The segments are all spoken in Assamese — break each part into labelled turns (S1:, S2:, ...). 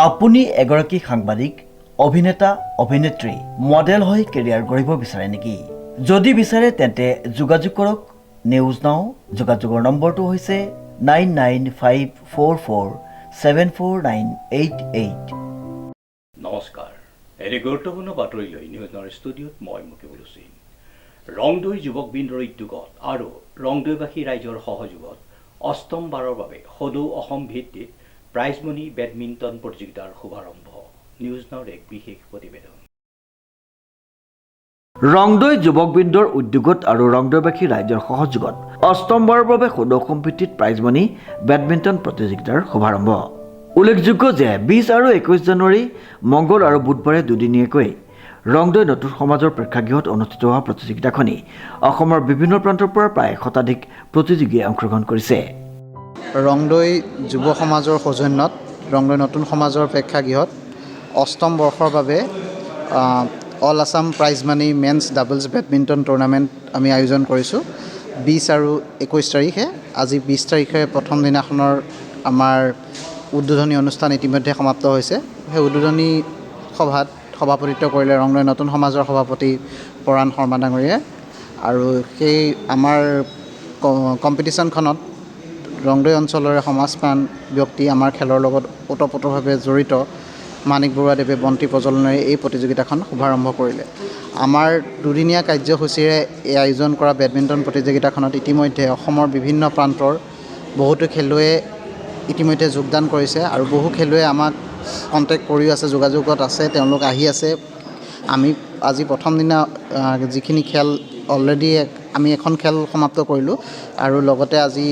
S1: আপুনি এগৰাকী সাংবাদিক, অভিনেতা, অভিনেত্ৰী, মডেল হৈ কেৰিয়াৰ গঢ়িব বিচাৰে নেকি? যদি বিচাৰে তেন্তে যোগাযোগ কৰক নিউজ নাও। যোগাযোগৰ নম্বৰটো হৈছে 9954474988।
S2: নমস্কাৰ, এনে গুৰুত্বপূৰ্ণ বাতৰি লৈ নিউজ নাওৰ ষ্টুডিঅ'ত মই মুকিবুল হুছেইন। ৰংদৈ যুৱকবৃন্দৰ উদ্যোগত আৰু ৰংদৈবাসী ৰাইজৰ সহযোগত অষ্টমবাৰৰ বাবে সদৌ অসম ভিত্তিত প্ৰাইজমণি বেডমিণ্টন প্ৰতিযোগিতাৰ শুভাৰম্ভ। নিউজ নাওৰ এক বিশেষ প্ৰতিবেদন।
S1: ৰংদৈ যুৱকবৃন্দৰ উদ্যোগত আৰু ৰংদৈবাসী ৰাইজৰ সহযোগত অষ্টমবাৰৰ বাবে সদৌ অসম ভিত্তিত প্ৰাইজমণি বেডমিণ্টন প্ৰতিযোগিতাৰ শুভাৰম্ভ। উল্লেখযোগ্য যে 20 আৰু 21 জানুৱাৰী মংগল আৰু বুধবাৰে দুদিনীয়াকৈ ৰংদৈ নতুন সমাজৰ প্ৰেক্ষাগৃহত অনুষ্ঠিত হোৱা প্ৰতিযোগিতাখনি অসমৰ বিভিন্ন প্ৰান্তৰ পৰা প্ৰায় শতাধিক প্ৰতিযোগীয়ে অংশগ্ৰহণ কৰিছে।
S3: ৰংদৈ যুৱ সমাজৰ সৌজন্যত ৰংদৈ নতুন সমাজৰ প্ৰেক্ষাগৃহত অষ্টম বৰ্ষৰ বাবে all Assam prize money men's doubles badminton tournament আমি আয়োজন কৰিছোঁ 20 আৰু 21 তাৰিখে। আজি 20 তাৰিখে প্ৰথম দিনাখনৰ আমাৰ উদ্বোধনী অনুষ্ঠান ইতিমধ্যে সমাপ্ত হৈছে। সেই উদ্বোধনী সভাত সভাপতিত্ব কৰিলে ৰংদৈ নতুন সমাজৰ সভাপতি পৰাণ শৰ্মা ডাঙৰীয়াই। আৰু সেই আমাৰ কম্পিটিশ্যনখনত ৰংদৈ অঞ্চলৰে সমাজপ্ৰাণ ব্যক্তি আমাৰ খেলৰ লগত ওতঃপ্ৰোতভাৱে জড়িত মানিক বৰুৱাদেৱে বন্তি প্ৰজ্বলনেৰে এই প্ৰতিযোগিতাখন শুভাৰম্ভ কৰিলে। আমাৰ দুদিনীয়া কাৰ্যসূচীৰে এই আয়োজন কৰা বেডমিণ্টন প্ৰতিযোগিতাখনত ইতিমধ্যে অসমৰ বিভিন্ন প্ৰান্তৰ বহুতো খেলুৱৈয়ে ইতিমধ্যে যোগদান কৰিছে আৰু বহু খেলুৱৈয়ে আমাক কণ্টেক্ট কৰিও আছে, যোগাযোগত আছে, তেওঁলোক আহি আছে। আমি আজি প্ৰথম দিনা যিখিনি খেল অলৰেডি আমি এখন খেল সমাপ্ত কৰিলোঁ আৰু লগতে আজি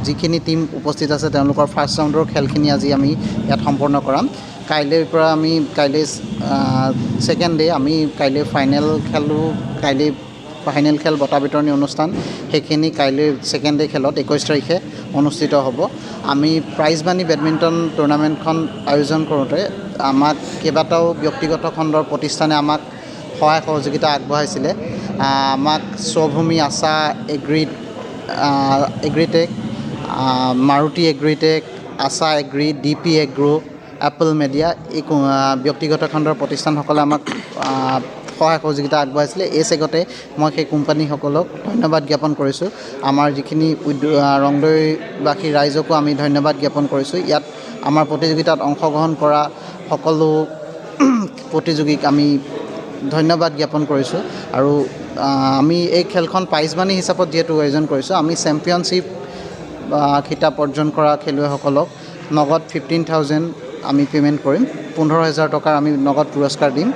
S3: যিখিনি টিম উপস্থিত আছে তেওঁলোকৰ ফাৰ্ষ্ট ৰাউণ্ডৰ খেলখিনি আজি আমি ইয়াত সম্পন্ন কৰাম। কাইলৈৰ পৰা আমি ছেকেণ্ড ডে আমি কাইলৈ ফাইনেল খেল বঁটা বিতৰণী অনুষ্ঠান সেইখিনি কাইলৈ ছেকেণ্ড ডে খেলত 21 তাৰিখে অনুষ্ঠিত হ'ব। আমি প্ৰাইজ মানি বেডমিণ্টন টুৰ্ণামেণ্টখন আয়োজন কৰোঁতে আমাক কেইবাটাও ব্যক্তিগত খণ্ডৰ প্ৰতিষ্ঠানে আমাক সহায় সহযোগিতা আগবঢ়াইছিলে। আমাক Swabhumi Asha agritech, Maruti agritech, Asha agri, DP agro, Apple Media এই ব্যক্তিগত খণ্ডৰ প্ৰতিষ্ঠানসকলে আমাক সহায় সহযোগিতা আগবঢ়াইছিলে। এই চেগতে মই সেই কোম্পানীসকলক ধন্যবাদ জ্ঞাপন কৰিছোঁ। আমাৰ যিখিনি ৰংদৈবাসী ৰাইজকো আমি ধন্যবাদ জ্ঞাপন কৰিছোঁ। ইয়াত আমাৰ প্ৰতিযোগিতাত অংশগ্ৰহণ কৰা সকলো প্ৰতিযোগীক আমি ধন্যবাদ জ্ঞাপন কৰিছোঁ। আৰু আমি এই খেলখন প্ৰাইজ মানি হিচাপত যিহেতু আয়োজন কৰিছোঁ, আমি চেম্পিয়নশ্বিপ খিতাপ অৰ্জন কৰা খেলুৱৈসকলক নগদ 15,000 আমি পে'মেণ্ট কৰিম। 15,000 টকাৰ আমি নগদ পুৰস্কাৰ দিম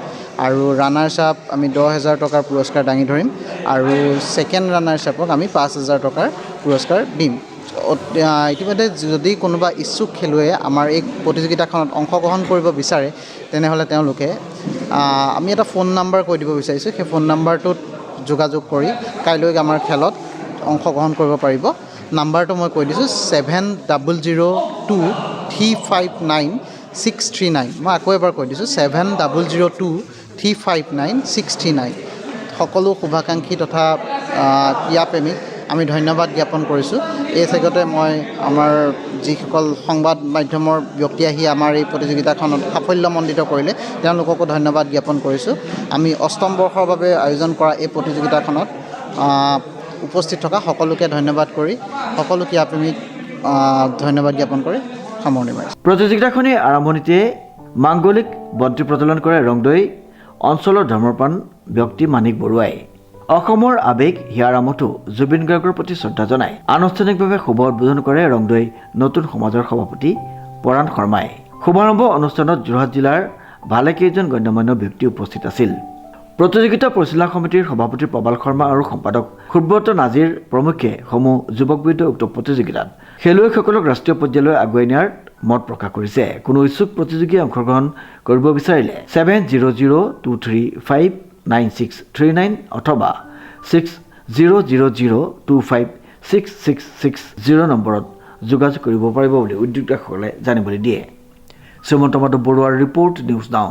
S3: আৰু ৰানাৰ্ছ আপ আমি 10,000 টকাৰ পুৰস্কাৰ দাঙি ধৰিম আৰু ছেকেণ্ড ৰানাৰ্ছ আপক আমি 5,000 টকাৰ পুৰস্কাৰ দিম। ইতিমধ্যে যদি কোনোবা ইচ্ছুক খেলুৱৈয়ে আমাৰ এই প্ৰতিযোগিতাখনত অংশগ্ৰহণ কৰিব বিচাৰে তেনেহ'লে তেওঁলোকে আমি এটা ফোন নাম্বাৰ কৈ দিব বিচাৰিছোঁ। সেই ফোন নাম্বাৰটোত যোগাযোগ কৰি কাইলৈ আমাৰ খেলত অংশগ্ৰহণ কৰিব পাৰিব। নাম্বাৰটো মই কৈ দিছোঁ 700359,639। মই আকৌ এবাৰ কৈ দিছোঁ 700359,639। সকলো শুভাকাংক্ষী তথা ক্ৰীড়াপ্ৰেমীক আমি ধন্যবাদ জ্ঞাপন কৰিছোঁ। এই চেগতে মই আমাৰ যিসকল সংবাদ মাধ্যমৰ ব্যক্তি আহি আমাৰ এই প্ৰতিযোগিতাখনত সাফল্যমণ্ডিত কৰিলে তেওঁলোককো ধন্যবাদ জ্ঞাপন কৰিছোঁ। আমি অষ্টম বৰ্ষৰ বাবে আয়োজন কৰা এই প্ৰতিযোগিতাখনত উপস্থিত থকা সকলোকে ধন্যবাদ কৰি সকলো ক্ৰীড়াপ্ৰেমীক ধন্যবাদ জ্ঞাপন কৰি সামৰণি মাৰিছোঁ।
S1: প্ৰতিযোগিতাখনি আৰম্ভণিতে মাংগলিক বন্তি প্ৰজ্বলন কৰে ৰংদৈ অঞ্চলৰ ধৰ্মপ্ৰাণ ব্যক্তি মানিক বৰুৱাই। অসমৰ আৱেগ হিয়াৰামতো জুবিন গাৰ্গৰ প্ৰতি শ্ৰদ্ধা জনাই আনুষ্ঠানিকভাৱে শুভ উদ্বোধন কৰে ৰংদৈ নতুন সমাজৰ সভাপতি পৰাণ শৰ্মাই। শুভাৰম্ভ অনুষ্ঠানত যোৰহাট জিলাৰ ভালেকেইজন গণ্যমান্য ব্যক্তি উপস্থিত আছিল। প্ৰতিযোগিতা পৰিচালনা সমিতিৰ সভাপতি প্ৰবাল শৰ্মা আৰু সম্পাদক সুব্ৰত নাজিৰ প্ৰমুখ্যে সমূহ যুৱকবৃন্দই উক্ত প্ৰতিযোগিতাত খেলুৱৈসকলক ৰাষ্ট্ৰীয় পৰ্যায়লৈ আগুৱাই নিয়াৰ মত প্ৰকাশ কৰিছে। কোনো ইচ্ছুক প্ৰতিযোগীয়ে অংশগ্ৰহণ কৰিব বিচাৰিলে 7002359639 অথবা 6000256660 নম্বৰত যোগাযোগ কৰিব পাৰিব বুলি উদ্যোক্তাসকলে জানিবলৈ দিয়ে। শ্ৰীমন্ত মাধৱ বৰুৱাৰ ৰিপৰ্ট, নিউজ নাও।